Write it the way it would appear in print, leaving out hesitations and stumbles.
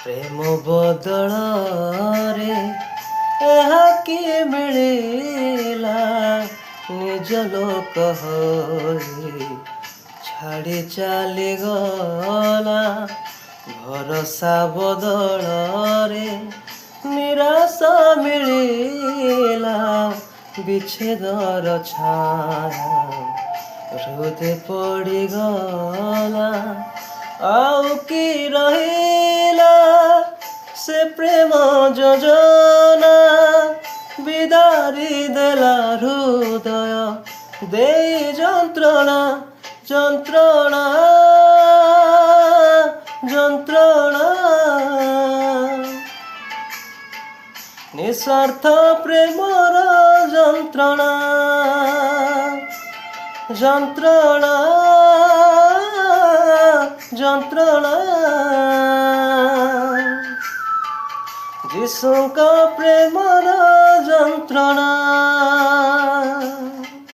ପ୍ରେମ ବଦଳରେ ଏହା କିଏ ମିଳିଲା ନିଜ ଲୋକ ହୋଇ ଛାଡ଼ି ଚାଲିଗଲା ଭରସା ବଦଳରେ ନିରାଶା ମିଳିଲା ବିଚ୍ଛେଦର ଛାୟା ହୃଦେ ପଡ଼ିଗଲା ଆଉ କି ରହିଲା ସେ ପ୍ରେମ ଯୋଜନା ବିଦାରି ଦେଲା ହୃଦୟ ଦେଇ ଯନ୍ତ୍ରଣା ଯନ୍ତ୍ରଣା ଯନ୍ତ୍ରଣା ନିଃସ୍ୱାର୍ଥ ପ୍ରେମର ଯନ୍ତ୍ରଣା ଯନ୍ତ୍ରଣା ଯନ୍ତ୍ରଣା ଯୀଶୁଙ୍କ ପ୍ରେମର ଯନ୍ତ୍ରଣା।